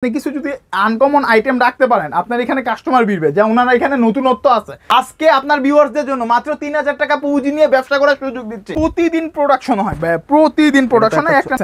কিছু যদি uncommon item রাখতে পারেন আপনার এখানে কাস্টমার ভিড়বে, যে ওনারা এখানে নতুনত্ব আছে। আজকে আপনার ভিউয়ার্সদের জন্য মাত্র 3000 টাকা পুঁজি নিয়ে ব্যবসা করার সুযোগ দিচ্ছে। প্রতিদিন প্রোডাকশন হয় ভাই, প্রতিদিন প্রোডাকশন হয় একটা,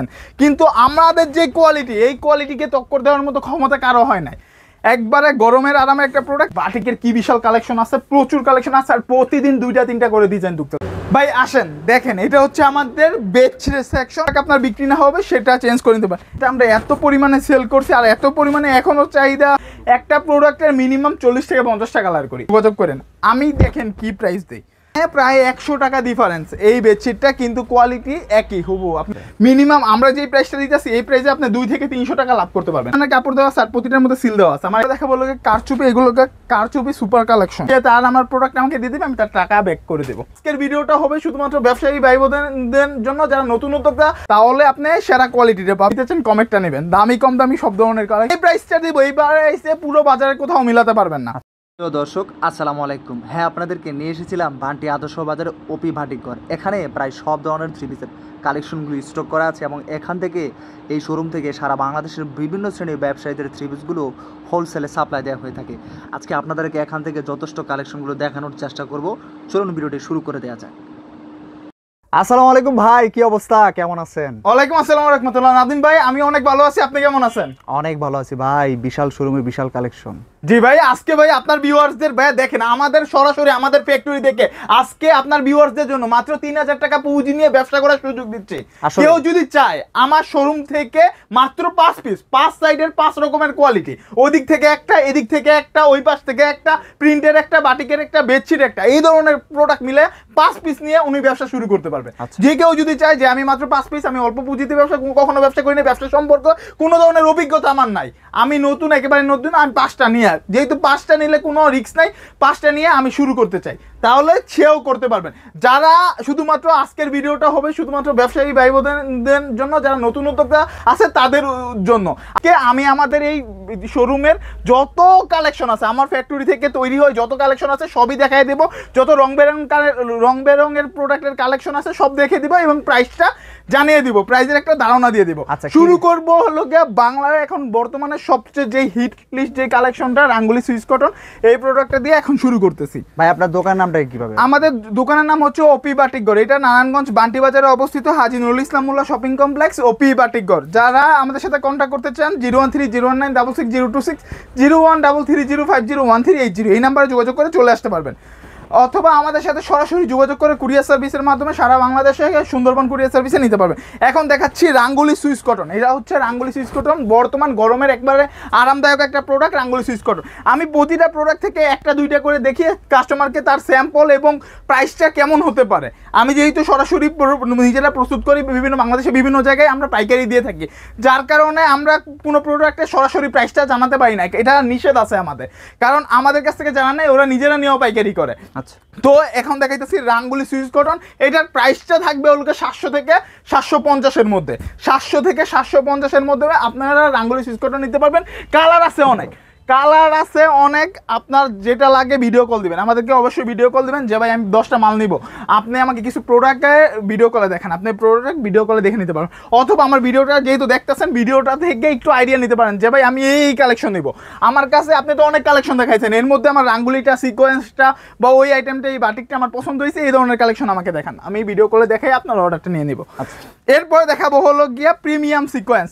কিন্তু আমাদের যে কোয়ালিটি, এই কোয়ালিটিকে টক্কর দেওয়ার মতো ক্ষমতা কারো হয় নাই। একবারে গরমের আরামে একটা প্রোডাক্ট। বাটিকের কি বিশাল কালেকশন আছে, প্রচুর কালেকশন আছে, আর প্রতিদিন 2টা-3টা করে ডিজাইন ঢুকতে। ভাই আসেন দেখেন, এটা হচ্ছে আমাদের বেডশিট সেকশন। আপনার বিক্রি না হবে সেটা চেঞ্জ করে নিতে পারেন। এটা আমরা এত পরিমাণে সেল করছি, আর এত পরিমাণে এখনো চাহিদা। একটা প্রোডাক্টের মিনিমাম 40 থেকে 50 টাকা কালার করি। যোগাযোগ করেন। আমি দেখেন কি প্রাইস দেই, প্রায় 100 টাকা ডিফারেন্স এই বেডশিটটা, কিন্তু কোয়ালিটি একই হবো। আপনি মিনিমাম আমরা যে প্রাইসটা দিতেছি, এই প্রাইসে আপনি 2 থেকে 300 টাকা লাভ করতে পারবেন। মানে কাপড় দেওয়া আছে, আর প্রতিটার মধ্যে সিল দেওয়া আছে। আমার দেখা বললো কারচুপি, এগুলোকে কারচুপি সুপার কালেকশন। তার আমার প্রোডাক্ট আমাকে দিয়ে দেবে, আমি তার টাকা ব্যাক করে দেবো। আজকের ভিডিওটা হবে শুধুমাত্র ব্যবসায়ী ভাই বোনদের জন্য, যারা নতুন উদ্যোক্তা। তাহলে আপনি সেরা কোয়ালিটিটা পাবেন, কমেন্টটা নেবেন। দামি কম দামি সব ধরনের কালার। এই প্রাইসটা দিব, এই প্রাইসে পুরো বাজারে কোথাও মিলাতে পারবেন না। দর্শক আসসালামু আলাইকুম। হ্যাঁ, আপনাদেরকে নিয়ে এসেছিলাম বান্টি আদর্শ বাজারে ওপি ভাটিঘর। এখানে প্রায় সব ধরনের থ্রি পিসের কালেকশনগুলো স্টক করা আছে, এবং এখান থেকে এই শোরুম থেকে সারা বাংলাদেশের বিভিন্ন শ্রেণীর ব্যবসায়ীদের থ্রি পিসগুলো হোলসেলে সাপ্লাই দেওয়া হয়ে থাকে। আজকে আপনাদেরকে এখান থেকে যথেষ্ট কালেকশনগুলো দেখানোর চেষ্টা করব। চলুন ভিডিওটি শুরু করে দেওয়া যায়। আসসালামু আলাইকুম ভাই, কি অবস্থা, কেমন আছেন? ওয়ালাইকুম আসসালাম রাহমাতুল্লাহ। নাদিম ভাই আমি অনেক ভালো আছি, আপনি কেমন আছেন? অনেক ভালো আছি ভাই, বিশাল শোরুমে বিশাল কালেকশন। জি ভাই, আজকে ভাই আপনার ভিউয়ার্সদের ভাই দেখেন, আমাদের সরাসরি আমাদের ফ্যাক্টরি থেকে আজকে আপনার ভিউয়ার্সদের জন্য মাত্র 3000 টাকা পুঁজি নিয়ে ব্যবসা করার সুযোগ দিচ্ছে। কেউ যদি চায় আমার শোরুম থেকে মাত্র 5 পিস, 5 সাইডের 5 রকমের কোয়ালিটি, ওদিক থেকে একটা, এদিক থেকে একটা, ওই পাশ থেকে একটা, প্রিন্টের একটা, বাটিকের একটা, বেডশিট একটা, এই ধরনের প্রোডাক্ট মিলে 5 পিস নিয়ে উনি ব্যবসা শুরু করতে পারবে। যে কেউ যদি চায় যে আমি মাত্র 5 পিস, আমি অল্প পুঁজিতে ব্যবসা, কখনো ব্যবসা করিনি, ব্যবসা সম্পর্ক কোনো ধরনের অভিজ্ঞতা আমার নাই, আমি নতুন, একেবারে নতুন, আমি 5টা নিয়ে, যেহেতু 5টা নিলে কোনো রিস্ক নাই, 5টা নিয়ে আমি শুরু করতে চাই, তাহলে সেও করতে পারবেন। যারা শুধুমাত্র আজকের ভিডিওটা হবে শুধুমাত্র ব্যবসায়ী ভাই বোনদের জন্য, যারা নতুন উদ্যোক্তা আছে তাদের জন্য। আমি আমাদের এই শোরুমের যত কালেকশন আছে, আমার ফ্যাক্টরি থেকে তৈরি হয় যত কালেকশন আছে সবই দেখাই দেবো। যত রং বেরঙের প্রোডাক্টের কালেকশন আছে সব দেখে দিব, এবং প্রাইসটা জানিয়ে দিব, প্রাইসের একটা ধারণা দিয়ে দিব। শুরু করব হলো গিয়ে বাংলার এখন বর্তমানে সবচেয়ে যে হিট লিস্ট যে কালেকশনটা, রাঙ্গুলি সুইস কটন, এই প্রোডাক্টটা দিয়ে এখন শুরু করতেছি। ভাই আপনার দোকানের নামটা কিভাবে? আমাদের দোকানের নাম হচ্ছে ওপি বাটিকঘর। এটা নারায়ণগঞ্জ বান্টি বাজারে অবস্থিত, হাজী নুরুল ইসলাম মোল্লা শপিং কমপ্লেক্স, ওপি বাটিকঘর। যারা আমাদের সাথে কন্ট্যাক্ট করতে চান 013-019-66-026, 0133050138, এই নাম্বারে যোগাযোগ করে চলে আসতে পারবেন, অথবা আমাদের সাথে সরাসরি যোগাযোগ করে কুরিয়ার সার্ভিসের মাধ্যমে সারা বাংলাদেশে সুন্দরবন কুরিয়ার সার্ভিসে নিতে পারবেন। এখন দেখাচ্ছি রাঙ্গুলি সুইস কটন। এটা হচ্ছে রাঙ্গুলি সুইস কটন, বর্তমান গরমের একবারে আরামদায়ক একটা প্রোডাক্ট, রাঙ্গুলি সুইস কটন। আমি প্রতিটা প্রোডাক্ট থেকে 1-2টা করে দেখিয়ে কাস্টমারকে তার স্যাম্পল এবং প্রাইসটা কেমন হতে পারে। আমি যেহেতু সরাসরি নিজেরা প্রস্তুত করি, বিভিন্ন বাংলাদেশে বিভিন্ন জায়গায় আমরা পাইকারি দিয়ে থাকি, যার কারণে আমরা কোনো প্রোডাক্টের সরাসরি প্রাইসটা জানাতে পারি না। এটা নিষেধ আছে আমাদের, কারণ আমাদের কাছ থেকে জানা নেই, ওরা নিজেরা নিয়েও পাইকারি করে। তো এখন দেখাইতেছি রাঙ্গুলি সুইস কটন। এটার প্রাইসটা থাকবে হলো 700 থেকে 750 এর মধ্যে, 700 থেকে 750 এর মধ্যে আপনারা রাঙ্গুলি সুইস কটন নিতে পারবেন। কালার আছে অনেক, আপনার যেটা লাগে ভিডিও কল দিবেন, আমাদেরকে অবশ্যই ভিডিও কল দিবেন যে ভাই আমি 10টা মাল নিব, আপনি আমাকে কিছু প্রোডাক্টে ভিডিও কলে দেখেন, আপনি প্রোডাক্ট ভিডিও কলে দেখে নিতে পারেন। অথবা আমার ভিডিওটা যেহেতু দেখতেছেন, ভিডিওটা থেকে একটু আইডিয়া নিতে পারেন যে ভাই আমি এই কালেকশন নিব। আমার কাছে আপনি তো অনেক কালেকশন দেখাইছেন, এর মধ্যে আমার রাঙ্গুলিটা, সিকোয়েন্সটা বা ওই আইটেমটা, এই বাটিকটা আমার পছন্দ হয়েছে, এই ধরনের কালেকশন আমাকে দেখান, আমি ভিডিও কলে দেখাই আপনার অর্ডারটা নিয়ে নিব। এরপরে দেখাবো হলো গিয়া প্রিমিয়াম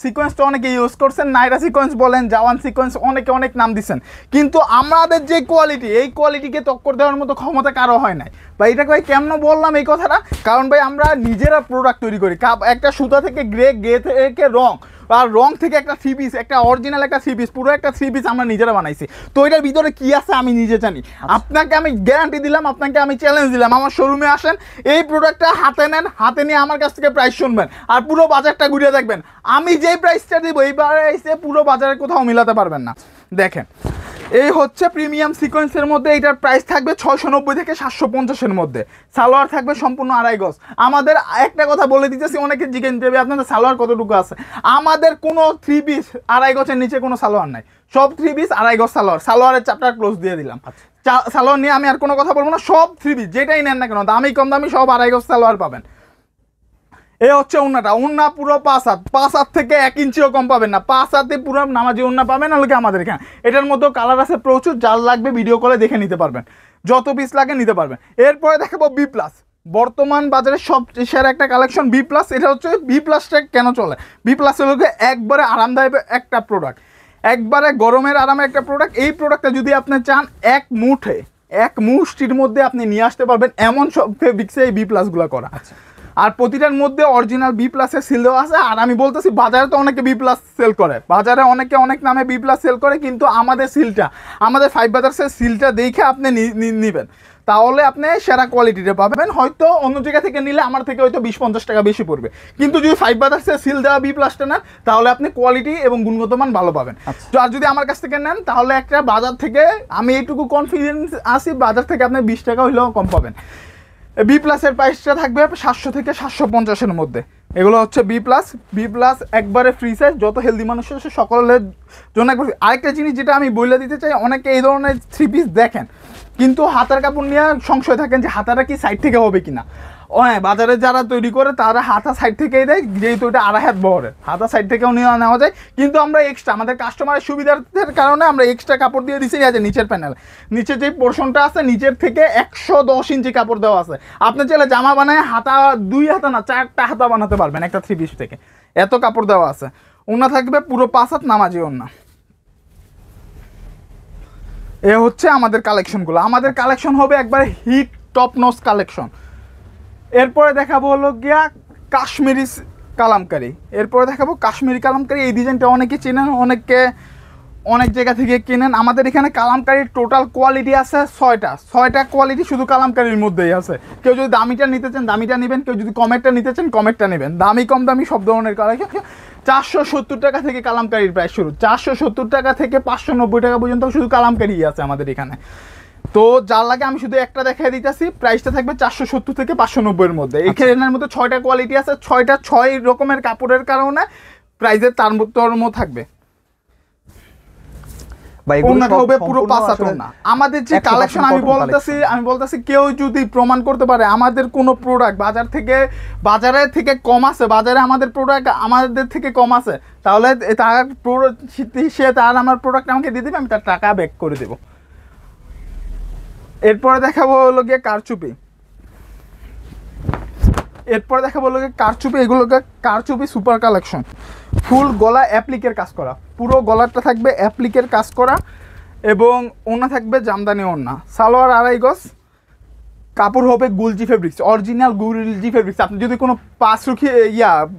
সিকোয়েন্সটা অনেকে ইউজ করছেন, নাইরা সিকোয়েন্স বলেন, জাওয়ান সিকোয়েন্স, অনেক নাম দিচ্ছেন, কিন্তু আমাদের যে কোয়ালিটি, এই কোয়ালিটিকে টক্কর দেওয়ার মতো ক্ষমতা কারো হয় নাই ভাই। এটাকে ভাই কেমন বললাম এই কথাটা, কারণ ভাই আমরা নিজেরা প্রোডাক্ট তৈরি করি, একটা সুতা থেকে গ্রে থেকে রং, আর রং থেকে একটা থ্রি পিস, একটা অরিজিনাল একটা থ্রি পিস, পুরো একটা থ্রি পিস আমরা নিজেরা বানাইছি। তো এটার ভিতরে কি আছে আমি নিজে জানি। আপনাকে আমি গ্যারান্টি দিলাম, আপনাকে আমি চ্যালেঞ্জ দিলাম, আমার শোরুমে আসেন, এই প্রোডাক্টটা হাতে নেন, হাতে নিয়ে আমার কাছ থেকে প্রাইস শুনবেন, আর পুরো বাজারটা ঘুরে দেখবেন। আমি যেই প্রাইসটা দিব এই প্রাইসে পুরো বাজারে কোথাও মিলাতে পারবেন না। দেখেন, এই হচ্ছে প্রিমিয়াম সিকোয়েন্সের মধ্যে, এটার প্রাইস থাকবে 690 থেকে 750 এর মধ্যে। সালোয়ার থাকবে সম্পূর্ণ 2.5 গজ। আমাদের একটা কথা বলে দিতেছি, অনেকে জিজ্ঞেস দেবে আপনাদের সালোয়ার কতটুকু আছে। আমাদের কোনো 3 পিস 2.5 গজের নিচে কোনো সালোয়ার নাই, সব 3 পিস 2.5 গজ সালোয়ার। সালোয়ারের চ্যাপ্টার ক্লোজ দিয়ে দিলাম। সালোয়ার নিয়ে আমি আর কোনো কথা বলবো না, সব 3 পিস যেটাই নেন না কেন, দামি কম দামি সব 2.5 গজ সালোয়ার পাবেন। এ হচ্ছে ওন্নাটা, ওন্না পুরো 5 হাত থেকে 1 ইঞ্চিও কম পাবেন না, 5 হাতে পুরো নামাজি ওন্না পাবেন। নাহলে আমাদের এখানে এটার মধ্যে কালার আছে প্রচুর, যার লাগবে ভিডিও কলে দেখে নিতে পারবেন, যত পিস লাগে নিতে পারবেন। এরপরে দেখাবো বি প্লাস, বর্তমান বাজারে সব সেরা একটা কালেকশন বি প্লাস। এটা হচ্ছে বি প্লাসটা কেন চলে, বি প্লাস হলো একবারে আরামদায়ক একটা প্রোডাক্ট, একবারে গরমের আরামে একটা প্রোডাক্ট। এই প্রোডাক্টটা যদি আপনি চান এক মুষ্টির মধ্যে আপনি নিয়ে আসতে পারবেন, এমন সব ফেব্রিক্সে এই বি প্লাসগুলো করা। আর প্রতিটার মধ্যে অরিজিনাল বি প্লাসের সিল দেওয়া আছে। আর আমি বলতেছি বাজারে তো অনেকে বি প্লাস সেল করে, বাজারে অনেকে অনেক নামে বি প্লাস সেল করে, কিন্তু আমাদের সিলটা, আমাদের 5 ব্রাদার্সের সিলটা দেখে আপনি নেবেন, তাহলে আপনি সেরা কোয়ালিটিটা পাবেন। হয়তো অন্য জায়গা থেকে নিলে আমার থেকে হয়তো 20-50 টাকা বেশি পড়বে, কিন্তু যদি 5 ব্রাদার্সের সিল দেওয়া বি প্লাসটা নেন তাহলে আপনি কোয়ালিটি এবং গুণগত মান ভালো পাবেন। তো আর যদি আমার কাছ থেকে নেন তাহলে একটা বাজার থেকে, আমি এইটুকু কনফিডেন্স আছি, বাজার থেকে আপনি 20 টাকা হইলেও কম পাবেন। বি প্লাসের প্রাইসটা থাকবে 700 থেকে 750-এর মধ্যে। এগুলো হচ্ছে বি প্লাস একবারে ফ্রি সাইজ, যত হেলদি মানুষ আছে সকলের জন্য একবার। আরেকটা জিনিস যেটা আমি বলে দিতে চাই, অনেকে এই ধরনের 3 পিস দেখেন কিন্তু হাতার কাপড় নিয়ে সংশয় থাকেন যে হাতাটা কি সাইড থেকে হবে কিনা। হ্যাঁ, বাজারে যারা তৈরি করে তারা হাতা সাইড থেকেই দেয়, যেহেতু এটা 2.5 হাত বহরের, হাতা সাইড থেকেও নেওয়া যায়। কিন্তু আমরা এক্সট্রা আমাদের কাস্টমারের সুবিধার্থের কারণে আমরা এক্সট্রা কাপড় দিয়ে দিচ্ছি। আছে নিচের প্যানেল, নিচের যে পোর্শনটা আছে নিচের থেকে 110 ইঞ্চি কাপড় দেওয়া আছে। আপনি চাইলে জামা বানায় হাতা 2 হাতা না 4টা হাতা বানাতে পারবেন একটা 3 পিস থেকে, এত কাপড় দেওয়া আছে। ওনা থাকবে পুরো 5 হাত নামাজি ওনা। এ হচ্ছে আমাদের কালেকশনগুলো, আমাদের কালেকশন হবে একবারে হিট টপ নচ কালেকশন। এরপরে দেখাবো হলো গিয়া কাশ্মীরি কালামকারি, এরপরে দেখাবো কাশ্মীরি কালামকারি। এই ডিজাইনটা অনেকে চেনেন, অনেকে অনেক জায়গা থেকে কেনেন। আমাদের এখানে কালামকারির টোটাল কোয়ালিটি আছে 6টা কোয়ালিটি শুধু কালামকারির মধ্যেই আছে। কেউ যদি দামিটা নিতে চান দামিটা নেবেন, কেউ যদি কমেরটা নিতে চান কমেরটা নেবেন। দামি কম দামি সব ধরনের কালেকশন। 470 টাকা থেকে কালামকারির প্রাইস শুরু, 470 টাকা থেকে 590 টাকা পর্যন্ত শুধু কালামকারি আছে আমাদের এখানে। তো যার লাগে আমি শুধু একটা দেখাই দিতেছি, প্রাইসটা থাকবে 470 থেকে 590-এর মধ্যে। এখানের মধ্যে 6টা কোয়ালিটি আছে, 6 রকমের কাপড়ের কারণে প্রাইসের তারতম্য থাকবে। পুরো 5 হাত ওড়না। আমাদের যে কালেকশন আমি বলতেছি কেউ যদি প্রমাণ করতে পারে আমাদের কোনো প্রোডাক্ট বাজারের থেকে কম আছে, বাজারে আমাদের প্রোডাক্ট আমাদের থেকে কম আছে, তাহলে তার আমার প্রোডাক্ট আমাকে দিয়ে দিবে, আমি তার টাকা ব্যাক করে দেবো। এরপরে দেখাবো হলো গিয়ে কারচুপি, এগুলোকে কারচুপি সুপার কালেকশন। ফুল গলা অ্যাপ্লিকের কাজ করা, পুরো গলাটা থাকবে অ্যাপ্লিকের কাজ করা, এবং ওড়না থাকবে জামদানি ওড়না। সালোয়ার 2.5 গজ, কাপড় হবে গুলজি ফেব্রিক্স, অরিজিনাল গুলজি ফেব্রিক্স। আপনি যদি কোনো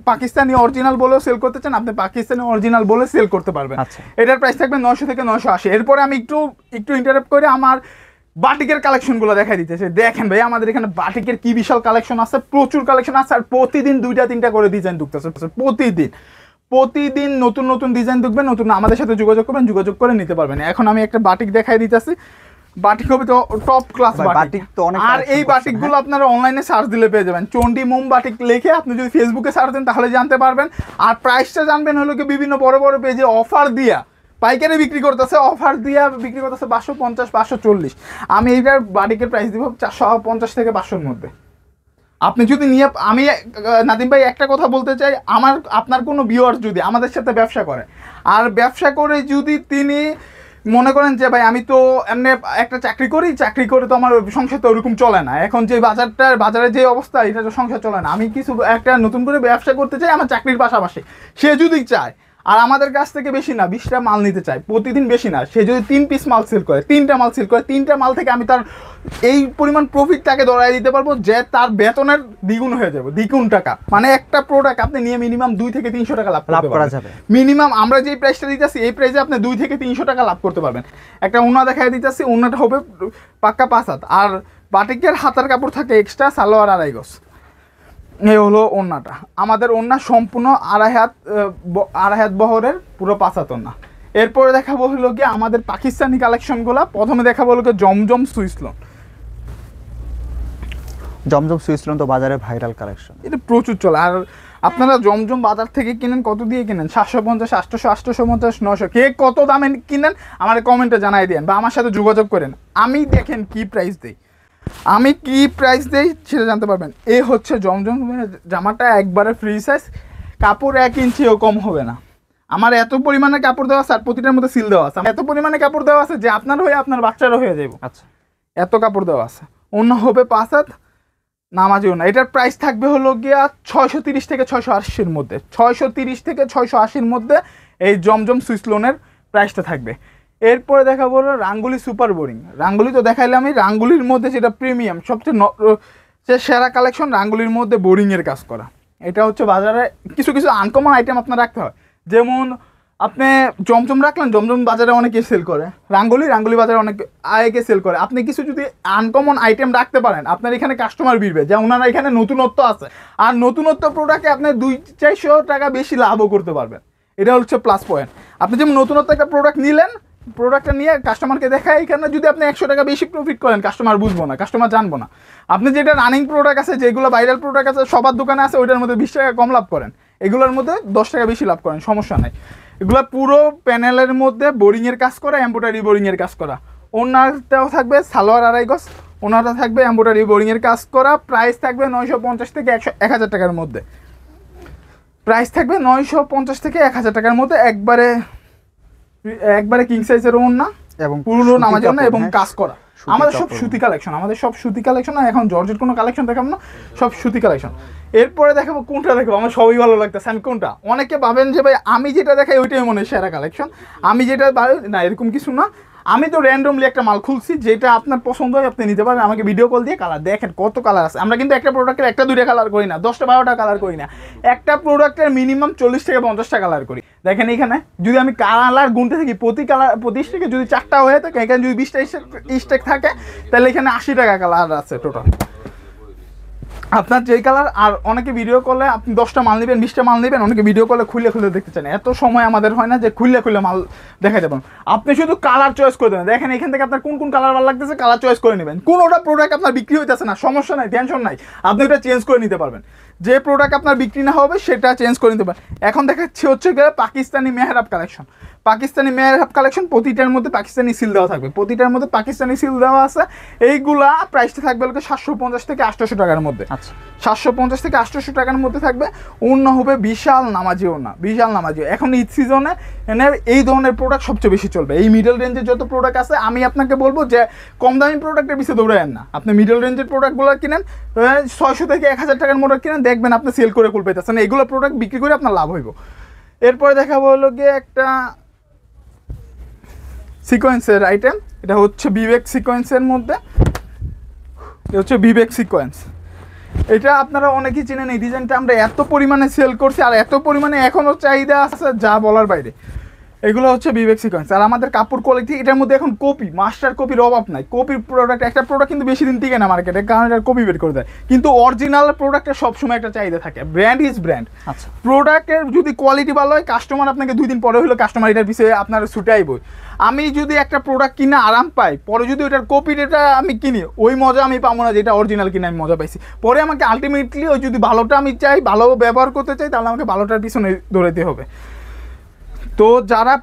পাকিস্তানি অরিজিনাল বলেও সেল করতে চান, আপনি পাকিস্তানি অরিজিনাল বলে সেল করতে পারবেন। এটার প্রাইস থাকবে 900 থেকে 980। এরপরে আমি একটু ইন্টারাপ্ট করে আমার বাটিকের কালেকশনগুলো দেখাই দিতেছে। দেখেন ভাই আমাদের এখানে বাটিকের কি বিশাল কালেকশন আছে, প্রচুর কালেকশন আছে। আর প্রতিদিন 2টা-3টা করে ডিজাইন ঢুকতেছে, প্রতিদিন নতুন নতুন ডিজাইন ঢুকবে, নতুন। আমাদের সাথে যোগাযোগ করবেন, যোগাযোগ করে নিতে পারবেন। এখন আমি একটা বাটিক দেখাই দিতেছি, বাটিক হবে তো টপ ক্লাস বাটিক। আর এই বাটিকগুলো আপনারা অনলাইনে সার্চ দিলে পেয়ে যাবেন। চন্ডি মোম বাটিক লিখে আপনি যদি ফেসবুকে সার্চ দেন তাহলে জানতে পারবেন। আর প্রাইসটা জানবেন হলো কি বিভিন্ন বড় বড় পেজে অফার দিয়া পাইকারি বিক্রি করতেছে, অফার দিয়ে বিক্রি করতেছে 550, 540। আমি এইটার বাটিকের প্রাইস দিব 450 থেকে 500-র মধ্যে। আপনি যদি নিয়ে, আমি নাদিম ভাই একটা কথা বলতে চাই, আপনার কোনো ভিউয়ার যদি আমাদের সাথে ব্যবসা করে, আর ব্যবসা করে যদি তিনি মনে করেন যে ভাই আমি তো এমনি একটা চাকরি করে তো আমার সংসার তো ওরকম চলে না, এখন যে বাজারে যে অবস্থা, এটা তো সংসার চলে না, আমি কিছু একটা নতুন করে ব্যবসা করতে চাই আমার চাকরির পাশাপাশি, সে যদি চায় আর আমাদের কাছ থেকে বেশি না 20টা মাল নিতে চায় প্রতিদিন, বেশি না, সে যদি 3 পিস মাল সেল করে, 3টা মাল সেল করে, 3টা মাল থেকে আমি তার এই পরিমাণ প্রফিট তাকে ধরাই দিতে পারবো যে তার বেতনের দ্বিগুণ হয়ে যাবে, দ্বিগুণ টাকা। মানে একটা প্রোডাক্ট আপনি নিয়ে মিনিমাম 2 থেকে 300 টাকা লাভ করা যাবে। মিনিমাম আমরা যে প্রাইসটা দিতেছি এই প্রাইসে আপনি 2 থেকে 300 টাকা লাভ করতে পারবেন। একটা ওড়না দেখাই দিতেছি, ওড়নাটা হবে পাক্কা 5 হাত, আর বাটিকের হাতার কাপড় থাকে এক্সট্রা, সালোয়ার 2.5 গজ। এই হলো ওড়নাটা। আমাদের ওড়না সম্পূর্ণ 2.5 হাত বহরের, পুরো 5 হাত ওড়না। এরপরে দেখাবো হলো গিয়ে আমাদের পাকিস্তানি কালেকশনগুলো। প্রথমে দেখাবো হলো গিয়ে জমজম সুইসলন। জমজম সুইসলন তো বাজারে ভাইরাল কালেকশন, এটা প্রচুর চলে। আর আপনারা জমজম বাজার থেকে কিনেন, কত দিয়ে কিনেন? 750, 800, 850, 900, কে কত দামে কিনেন আমার কমেন্টে জানাই দেন বা আমার সাথে যোগাযোগ করেন, আমি দেখেন কি প্রাইস দেই। আমি কি প্রাইস দেই সেটা জানতে পারবেন। এই হচ্ছে জমজম জামাটা, একবারে ফ্রি সাইজ, কাপড় 1 ইঞ্চিও কম হবে না। আমার এত পরিমাণে কাপড় দেওয়া আছে আর প্রতিটার মধ্যে সিল দেওয়া আছে, এত পরিমাণে কাপড় দেওয়া আছে যে আপনার হয়ে আপনার বাচ্চারও হয়ে যাবে। আচ্ছা, এত কাপড় দেওয়া আছে। অন্য হবে 5 হাত, নামাজিও না। এটার প্রাইস থাকবে হলো গিয়া 630 থেকে 680-র মধ্যে, 630 থেকে 680-র মধ্যে এই জমজম সুইস লোনের প্রাইসটা থাকবে। এরপরে দেখাবো হলো রাঙ্গুলি সুপার বোরিং। রাঙ্গুলি তো দেখাইলাম, আমি রাঙ্গুলির মধ্যে যেটা প্রিমিয়াম সবচেয়ে সেরা কালেকশন, রাঙ্গুলির মধ্যে বোরিংয়ের কাজ করা। এটা হচ্ছে বাজারে কিছু কিছু আনকমন আইটেম আপনার রাখতে হয়, যেমন আপনি জমজম রাখলেন, জমজম বাজারে অনেকে সেল করে, রাঙ্গুলি বাজারে অনেক আয়েকে সেল করে। আপনি কিছু যদি আনকমন আইটেম রাখতে পারেন, আপনার এখানে কাস্টমার ভিড়বে, যে ওনারা এখানে নতুনত্ব আছে, আর নতুনত্ব প্রোডাক্টে আপনি 200-400 টাকা বেশি লাভও করতে পারবেন। এটা হচ্ছে প্লাস পয়েন্ট। আপনি যেমন নতুনত্ব একটা প্রোডাক্ট নিলেন, প্রোডাক্টটা নিয়ে কাস্টমারকে দেখায়, এখানে যদি আপনি 100 টাকা বেশি প্রফিট করেন, কাস্টমার বুঝবো না, কাস্টমার জানবো না। আপনি যেটা রানিং প্রোডাক্ট আছে, যেগুলো ভাইরাল প্রোডাক্ট আছে সবার দোকানে আছে, ওইটার মধ্যে 20 টাকা কম লাভ করেন, এগুলোর মধ্যে 10 টাকা বেশি লাভ করেন, সমস্যা নাই। এগুলো পুরো প্যানেলের মধ্যে বোরিংয়ের কাজ করা, এমব্রয়ডারি বোরিংয়ের কাজ করা। ওনারটাও থাকবে সালোয়ার 2.5 গজ, ওনারটা থাকবে এমব্রয়ডারি বোরিংয়ের কাজ করা। প্রাইস থাকবে 950 থেকে 1000 টাকার মধ্যে। প্রাইস থাকবে 950 থেকে 1000 টাকার মধ্যে। একবারে কিং সাইজের ওড়না এবং পুরো নামাজ ওড়না এবং কাজ করা। আমাদের সব সুতি কালেকশন, এখন জর্জের কোনো কালেকশন দেখাবো না, সব সুতি কালেকশন। এরপরে দেখাবো কোনটা দেখাবো, আমার সবই ভালো লাগতেছে। আমি কোনটা, অনেকে ভাবেন যে ভাই আমি যেটা দেখাই ওইটাই মনে হয় সেরা কালেকশন, আমি যেটা না, এরকম কিছু না। আমি তো র্যান্ডমলি একটা মাল খুলছি, যেটা আপনার পছন্দ হয় আপনি নিতে পারেন। আমাকে ভিডিও কল দিয়ে কালার দেখেন, কত কালার আছে। আমরা কিন্তু একটা প্রোডাক্টের 1-2টা কালার করি না, 10-12টা কালার করি না। একটা প্রোডাক্টের মিনিমাম 40 থেকে 50টা কালার করি। দেখেন এখানে যদি আমি কালার গুনতে থাকি, প্রতি থেকে যদি 4টা হয়ে থাকে, এখানে যদি 20টা স্টেক থাকে, তাহলে এখানে 80 টাকা কালার আছে টোটাল। আপনার যেই কালার, আর অনেকে ভিডিও কলে আপনি 10টা মাল নেবেন, 20টা মাল নেবেন, অনেকে ভিডিও কলে খুলে দেখতে চান, এত সময় আমাদের হয় না যে খুলে মাল দেখা যাবেন। আপনি শুধু কালার চয়েস করে দেবেন। দেখেন এখান থেকে আপনার কোন কালার ভালো লাগতেছে, কালার চয়েস করে নেবেন। কোনোটা প্রোডাক্ট আপনার বিক্রি হইতেছে না, সমস্যা নাই, টেনশন নাই, আপনি ওটা চেঞ্জ করে নিতে পারবেন। যে প্রোডাক্ট আপনার বিক্রি না হবে সেটা চেঞ্জ করে নিতে পারেন। এখন দেখাচ্ছি হচ্ছে গিয়ে পাকিস্তানি মেহরাব কালেকশন। প্রতিটার মধ্যে পাকিস্তানি সিল দেওয়া থাকবে, প্রতিটার মধ্যে পাকিস্তানি সিল দেওয়া আছে। এইগুলা প্রাইসটা থাকবে 750 থেকে 800 টাকার মধ্যে। আচ্ছা, 750 থেকে 800 টাকার মধ্যে থাকবে। অন্য হবে বিশাল নামাজি ওড়না, এখন ঈদ সিজনে এই ধরনের প্রোডাক্ট সবচেয়ে বেশি চলবে। এই মিডল রেঞ্জের যত প্রোডাক্ট আছে, আমি আপনাকে বলবো যে কম দামি প্রোডাক্টের পিছিয়ে দৌড়ায়েন না, আপনি মিডল রেঞ্জের প্রোডাক্টগুলো কিনেন, 600 থেকে 1000 টাকার প্রোডাক্ট কিনেন, দেখবেন আপনি সেল করে কুল পেতেছেন। এগুলো প্রোডাক্ট বিক্রি করে আপনার লাভ হইব। এরপরে দেখাবো হলো গিয়ে একটা সিকোয়েন্সের আইটেম। এটা হচ্ছে বিবেক সিকোয়েন্সের মধ্যে, এটা হচ্ছে বিবেক সিকোয়েন্স। এটা আপনারা অনেকেই চিনেন। এই ডিজাইনটা আমরা এত পরিমাণে সেল করছি, আর এত পরিমাণে এখনও চাহিদা আছে যা বলার বাইরে। এগুলো হচ্ছে বিবেক সিকোয়েন্স। আর আমাদের কাপড় কোয়ালিটি, এটার মধ্যে এখন মাস্টার কপির অভাব নাই। কপির প্রোডাক্ট, একটা প্রোডাক্ট কিন্তু বেশি দিন টিকে না মার্কেটে, কারণ এটা কপি বের করে দেয়। কিন্তু অরিজিনাল প্রোডাক্টের সবসময় একটা চাহিদা থাকে, ব্র্যান্ড ইজ ব্র্যান্ড। আচ্ছা, প্রোডাক্টের যদি কোয়ালিটি ভালো হয়, কাস্টমার আপনাকে 2 দিন পরে হলো কাস্টমার এটার পিছিয়ে আপনার ছুটাইবই। আমি যদি একটা প্রোডাক্ট কিনে আরাম পাই, পরে যদি ওইটার কপির এটা আমি কিনি, ওই মজা আমি পাবো না যেটা অরিজিনাল কিনে আমি মজা পাইছি। পরে আমাকে আলটিমেটলি ওই যদি ভালোটা আমি চাই, ভালো ব্যবহার করতে চাই, তাহলে আমাকে ভালোটার পিছনে দৌড়াতে হবে। তো যারা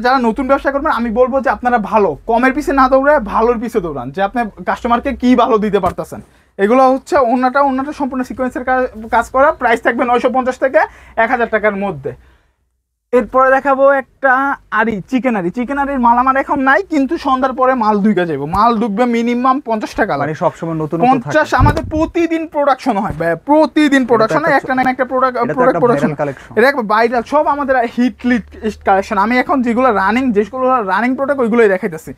যারা নতুন ব্যবসা করবেন, আমি বলবো যে আপনারা ভালো কমের পিছে না দৌড়ে ভালোর পিছে দৌড়ান, যে আপনি কাস্টমারকে কি ভালো দিতে পারতেছেন। এগুলো হচ্ছে ওনাটা সম্পূর্ণ সিকোয়েন্সের কাজ করা। প্রাইস থাকবে 950 থেকে 1000 টাকার মধ্যে। এরপরে দেখাবো একটা চিকেনারির মাল আমার এখন নাই, কিন্তু সন্ধ্যার পরে মাল ঢুকে যাবো। মাল ঢুকবে মিনিমাম 50 টাকা, মানে সবসময় নতুন 50। আমাদের প্রতিদিন প্রোডাকশন হয়, প্রতিদিন প্রোডাকশন হয়, একটা না একটা প্রোডাক্ট প্রোডাকশন। এটা একবার ভাইরাল, সব আমাদের হিট কালেকশন। আমি এখন যেগুলো রানিং প্রোডাক্ট ওইগুলোই দেখাইতেছি।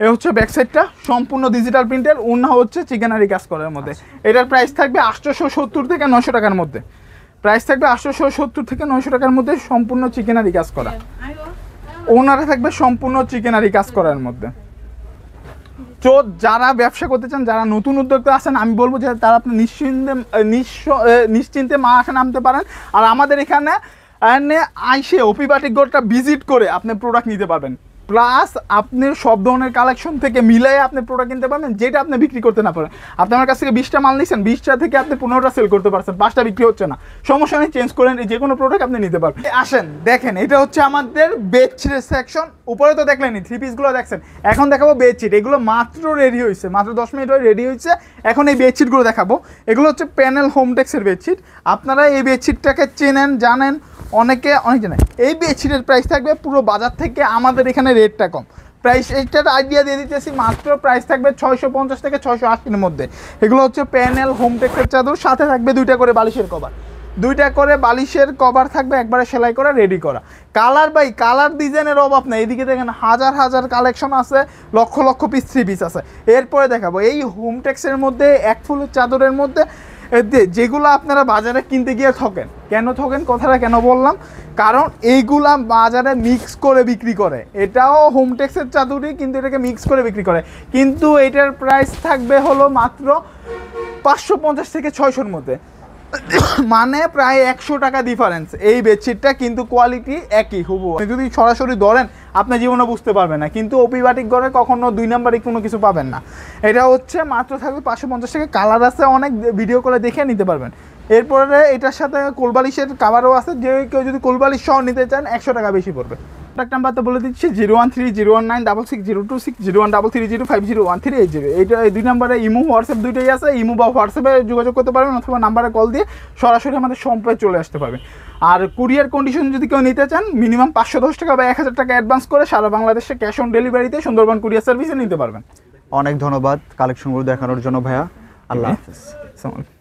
এ হচ্ছে ব্যাক সাইডটা সম্পূর্ণ ডিজিটাল প্রিন্টের, অন্য হচ্ছে চিকেনারি কাজ করার মধ্যে। এটার প্রাইস থাকবে 870 থেকে 900 টাকার মধ্যে। প্রাইস থাকবে 870 থেকে 900 টাকার মধ্যে, সম্পূর্ণ চিকেনারি কাজ করা। ওনারা থাকবে সম্পূর্ণ চিকেনারি কাজ করার মধ্যে। তো যারা ব্যবসা করতে চান, যারা নতুন উদ্যোক্তা আছেন, আমি বলবো যে তারা আপনি নিশ্চিন্তে মাঠে নামতে পারেন। আর আমাদের এখানে আইসে অপি বাটিক ঘরটা ভিজিট করে আপনি প্রোডাক্ট নিতে পারবেন। প্লাস আপনি সব ধরনের কালেকশন থেকে মিলাই আপনি প্রোডাক্ট কিনতে পারবেন, যেটা আপনি বিক্রি করতে না পারেন। আপনি আমার কাছ থেকে 20টা মাল নিচ্ছেন, 20টা থেকে আপনি 15টা সেল করতে পারছেন, 5টা বিক্রি হচ্ছে না, সমস্যা নেই, চেঞ্জ করেন, যে কোনো প্রোডাক্ট আপনি নিতে পারবেন। আসেন দেখেন, এটা হচ্ছে আমাদের বেডশিটের সেকশন। উপরে তো দেখলেনই, 3 পিসগুলো দেখছেন। এখন দেখাবো বেডশিট। এগুলো মাত্র রেডি হয়েছে, মাত্র 10 মিনিট হয়ে রেডি হয়েছে। এখন এই বেডশিটগুলো দেখাবো। এগুলো হচ্ছে প্যানেল হোমটেক্সের বেডশিট। আপনারা এই বেডশিটটাকে চেনেন, জানেন, অনেক জানে। এই বেডশিটের প্রাইস থাকবে পুরো বাজার থেকে আমাদের এখানে রেটটা কম। প্রাইস এইটার আইডিয়া দিয়ে দিতেছি, মাত্র প্রাইস থাকবে 650 থেকে 680-এর মধ্যে। এগুলো হচ্ছে প্যানেল হোমটেক্সের চাদর, সাথে থাকবে 2টা করে বালিশের কভার। 2টা করে বালিশের কভার থাকবে, একবারে সেলাই করা, রেডি করা। কালার বাই কালার, ডিজাইনের অভাব নেই। এদিকে দেখেন হাজার হাজার কালেকশন আছে, লক্ষ লক্ষ পিস 3 পিস আছে। এরপরে দেখাবো এই হোমটেক্সের মধ্যে, এক ফুলের চাদরের মধ্যে যেগুলো আপনারা বাজারে কিনতে গিয়ে ঠকেন। কেন ঠকেন, কথাটা কেন বললাম, কারণ এইগুলা বাজারে মিক্স করে বিক্রি করে। এটাও হোমটেক্সের চাদরই, কিন্তু এটাকে মিক্স করে বিক্রি করে। কিন্তু এটার প্রাইস থাকবে হলো মাত্র 550 থেকে 600-এর মধ্যে, মানে প্রায় 100 টাকা ডিফারেন্স। এই বেডশিটটা কিন্তু কোয়ালিটি একই হুবহু। যদি সরাসরি ধরেন আপনি জীবনে বুঝতে পারবেন না, কিন্তু ওপি বাটিক ঘরে কখনো 2 নাম্বারই কোনো কিছু পাবেন না। এটা হচ্ছে মাত্র থাকবে 550 টাকা। কালার আছে অনেক, ভিডিও করে দেখে নিতে পারবেন। এরপরে এটার সাথে কোলবালিশের কাভারও আছে, যে কেউ যদি কোলবালিশ সহ নিতে চান 100 টাকা বেশি পড়বে। কন্ট্যাক্ট নাম্বার তো বলে দিচ্ছি, 01301966026, 01303050138। এইটা এই 2 নাম্বারে ইমো হোয়াটসঅ্যাপ দুইটাই আছে। ইমো বা হোয়াটসঅ্যাপে যোগাযোগ করতে পারবেন, অথবা নাম্বারে কল দিয়ে সরাসরি আমাদের সম্পর্কে চলে আসতে পারবেন। আর কুরিয়ার কন্ডিশন যদি কেউ নিতে চান, মিনিমাম 510 টাকা বা 1000 টাকা অ্যাডভান্স করে সারা বাংলাদেশে ক্যাশ অন ডেলিভারিতে সুন্দরবন কুরিয়ার সার্ভিসে নিতে পারবেন। অনেক ধন্যবাদ কালেকশনগুলো দেখানোর জন্য ভাইয়া। আল্লাহ হাফেজ। আসসালামু আলাইকুম।